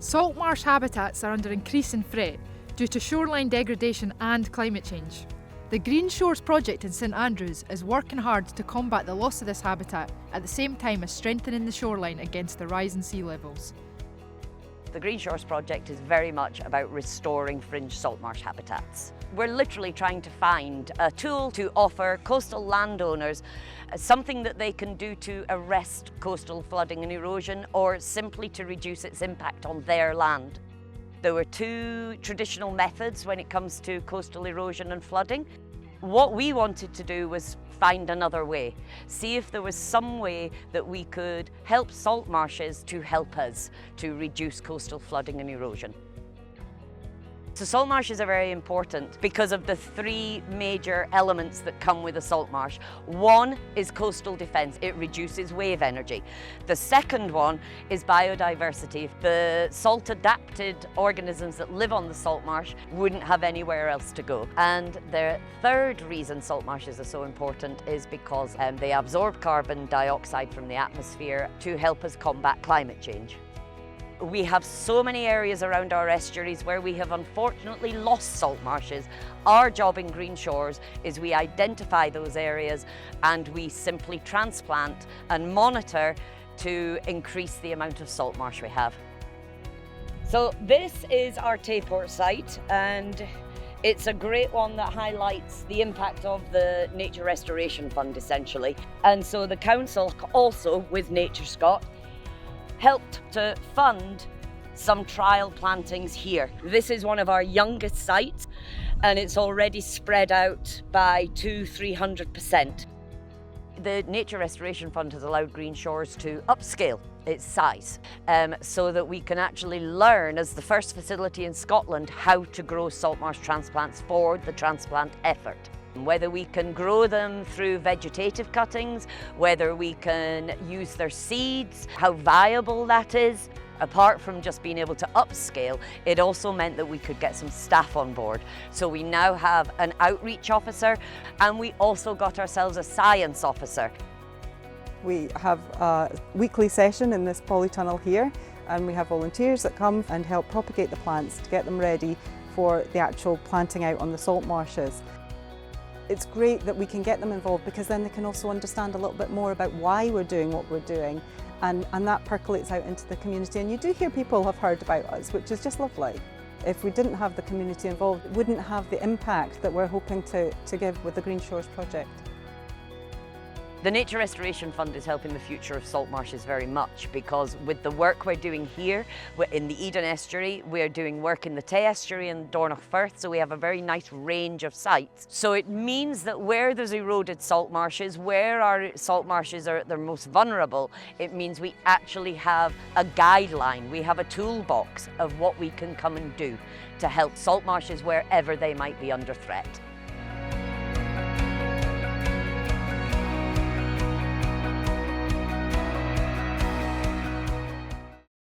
Salt marsh habitats are under increasing threat due to shoreline degradation and climate change. The Green Shores project in St Andrews is working hard to combat the loss of this habitat at the same time as strengthening the shoreline against the rise in sea levels. The Green Shores project is very much about restoring fringe salt marsh habitats. We're literally trying to find a tool to offer coastal landowners something that they can do to arrest coastal flooding and erosion, or simply to reduce its impact on their land. There were two traditional methods when it comes to coastal erosion and flooding. What we wanted to do was find another way, see if there was some way that we could help salt marshes to help us to reduce coastal flooding and erosion. So salt marshes are very important because of the three major elements that come with a salt marsh. One is coastal defence, it reduces wave energy. The second one is biodiversity. The salt-adapted organisms that live on the salt marsh wouldn't have anywhere else to go. And the third reason salt marshes are so important is because they absorb carbon dioxide from the atmosphere to help us combat climate change. We have so many areas around our estuaries where we have unfortunately lost salt marshes. Our job in Green Shores is we identify those areas and we simply transplant and monitor to increase the amount of salt marsh we have. So this is our Tayport site, and it's a great one that highlights the impact of the Nature Restoration Fund essentially. And so the council also, with Nature Scot, helped to fund some trial plantings here. This is one of our youngest sites and it's already spread out by 200–300%. The Nature Restoration Fund has allowed Green Shores to upscale its size so that we can actually learn, as the first facility in Scotland, how to grow salt marsh transplants for the transplant effort. Whether we can grow them through vegetative cuttings, whether we can use their seeds, how viable that is. Apart from just being able to upscale, it also meant that we could get some staff on board. So we now have an outreach officer, and we also got ourselves a science officer. We have a weekly session in this polytunnel here, and we have volunteers that come and help propagate the plants to get them ready for the actual planting out on the salt marshes. It's great that we can get them involved because then they can also understand a little bit more about why we're doing what we're doing, and that percolates out into the community, and you do hear people have heard about us, which is just lovely. If we didn't have the community involved, it wouldn't have the impact that we're hoping to give with the Green Shores project. The Nature Restoration Fund is helping the future of salt marshes very much, because with the work we're doing here in the Eden Estuary, we're doing work in the Tay Estuary and Dornoch Firth, so we have a very nice range of sites. So it means that where there's eroded salt marshes, where our salt marshes are they're most vulnerable, it means we actually have a guideline, we have a toolbox of what we can come and do to help salt marshes wherever they might be under threat.